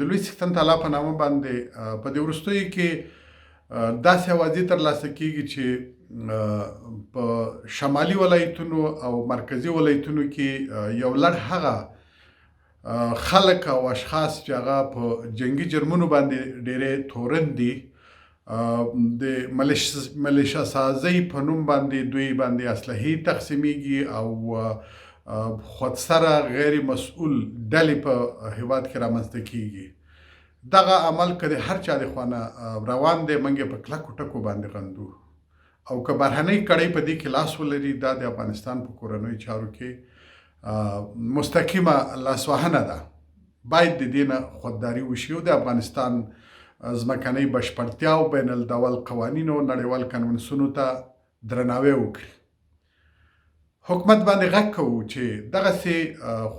د لوی څښتن تعالی په نامه باندې په دې وروستیو کې داسې اوازې ترلاسه کیږي چې په شمالي ولایتونو او مرکزي ولایتونو کې یو لړ هغه خلک او اشخاص چې هغه په جنگي جرمونو باندې ډېرې تورن دي د ملیشیا سازۍ په نوم باندې دوی باندې اسلحې تقسیمیږي او خودسره غیر مسؤل ډلې په هیواد کې رامنځته کیږي. دغه عمل که د هر چا د خوا روان دی موږ یې په کلکو ټکو باندې غندو او که بهرنۍ کړۍ په دې کې لاس ولري دا د افغانستان په کورنیو چارو کې مستقیمه لاسوهنه ده. باید د دې نه خودداري وشي او د افغانستان ځمکنۍ بشپړتیا او بین الډول قوانینو نړیوال کنونسونو ته درناوی وکړي. حکومت باندې غږ کوو چې دغسې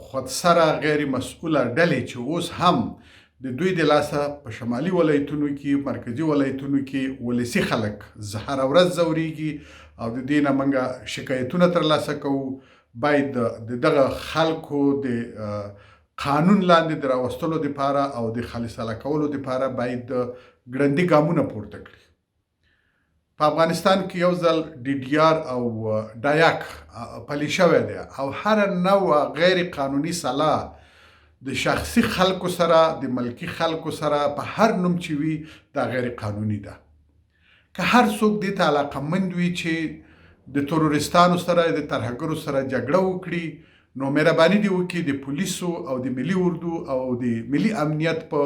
خودسره غیر مسؤله ډلې چې اوس هم د دوی د لاسه په شمالي ولایتونو کې مرکزي ولایتونو کې ولسي خلک هره ورځ ځورېږي او د دې نه موږ شکایتونه ترلاسه کوو. باید د دغه خلکو د قانون لاندې د راوستلو دپاره او د خالصاله کولو دپاره باید ګړندي ګامونه پورته کړي. په افغانستان کې یو ځل DDR او ډایاک پلی شوی دی او هر نوع غیر قانوني سلاح د شخصي خلکو سره د ملکي خلکو سره په هر نوم چې وي دا غیر قانوني ده. که هر څوک دې ته علاقمند وي چې د تروریستانو سره د ترهګرو سره جګړه وکړي نو مهرباني دې وکړي د پولیسو او د ملي اردو او د ملي امنیت په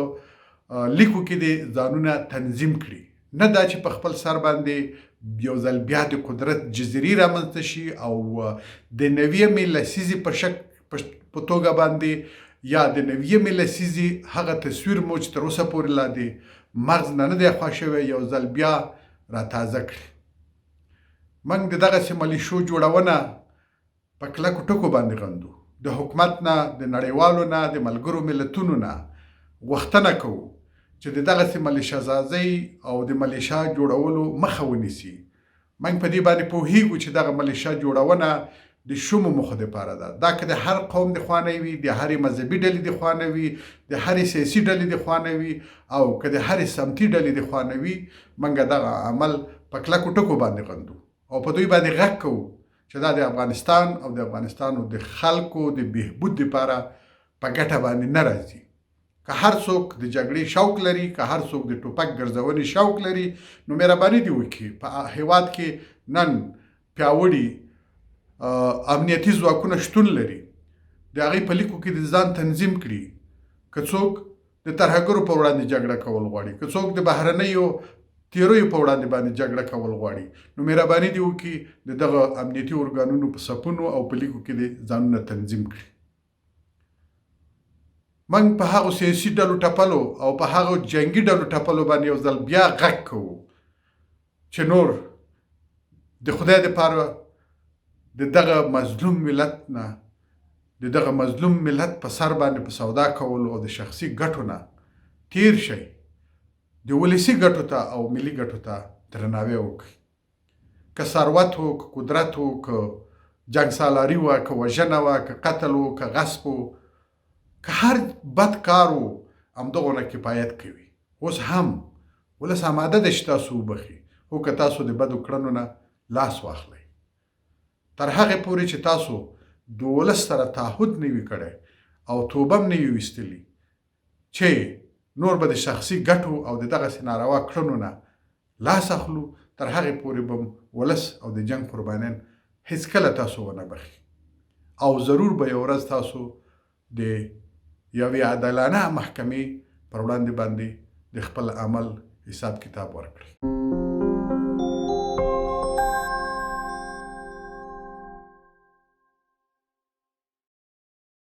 لیکو کې دې ځانونه تنظیم کړي. نه دا چې په خپل سر باندې یو ځل بیا د قدرت جزیرې رامنځته شي او د 90مې لسیزې په توګه باندې یا د 90مې لسیزې هغه تصویر مو چې تر اوسه پورې لا د مغز نه دی خوا شوی یو ځل بیا راتازه کړي. موږ د دغسې ملیشو جوړونه په کلکو ټکو باندې غندو. د حکومت نه د نړیوالو نه د ملګرو ملتونو نه غوښتنه کوو چې د دغسې ملیشیا سازۍ او د ملیشیا جوړولو مخه ونیسي. موږ په دې باندې پوهیږو چې دغه ملیشیا جوړونه د شومو موخو دپاره ده. دا که د هر قوم د خوا نه وي د هرې مذهبي ډلې د خوا نه وي د هرې سیاسي ډلې د خوا نه وي او که د هرې سمتي ډلې د خوا نه وي موږ دغه عمل په کلکو ټکو باندې غندو او په دوی باندې غږ کوو چې دا د افغانستان او د افغانستان د خلکو د بهبود دپاره په ګټه باندې نه راځي. که هر څوک د جګړې شوق لري که هر څوک د ټوپک ګرځونې شوق لري نو مهرباني دې وکړي په هیواد کې نن پیاوړي امنیتي ځواکونه شتون لري د هغې په لیکو کې د ځان تنظیم کړي. که څوک د ترهګرو په وړاندې جګړه کول غواړي که څوک د بهرنیو تیرویو په وړاندې باندې جګړه کول غواړي نو مهرباني دې وکړي د دغه امنیتي ارګانونو په صفونو او په لیکو کې د ځانونه تنظیم کړي. موږ په هغو سیاسي ډلو ټپلو او په هغو جنګي ډلو ټپلو باندې یو ځل بیا غږ کوو چې نور د خدای دپاره د دغه مظلوم ملت نه د دغه مظلوم ملت په سر باندې په سودا کولو او د شخصي ګټو نه تیر شئ. د ولسي ګټو ته او ملي ګټو ته درناوی وکړئ. که ثروت و که قدرت و که جنګ سالاري وه که وژنه وه که قتل و که غصب و که هر بد کار و همدغو نه کفایت کوي. اوس هم ولس آماده ده چې تاسو وبخي خو که تاسو د بدو کړنو نه لاس واخلئ تر هغې پورې چې تاسو د ولس سره تعهد نه وي کړی او توبه هم نه وي ویستلي چې نور به د شخصي ګټو او د دغسې ناروا کړنو نه لاس اخلو تر هغې پورې به ولس او د جنګ قربانیان هیڅکله تاسو ونه بخي او ضرور به یو ورځ تاسو د یوې عادلانه محکمې پر وړاندې باندې د خپل عمل حساب کتاب ورکړي.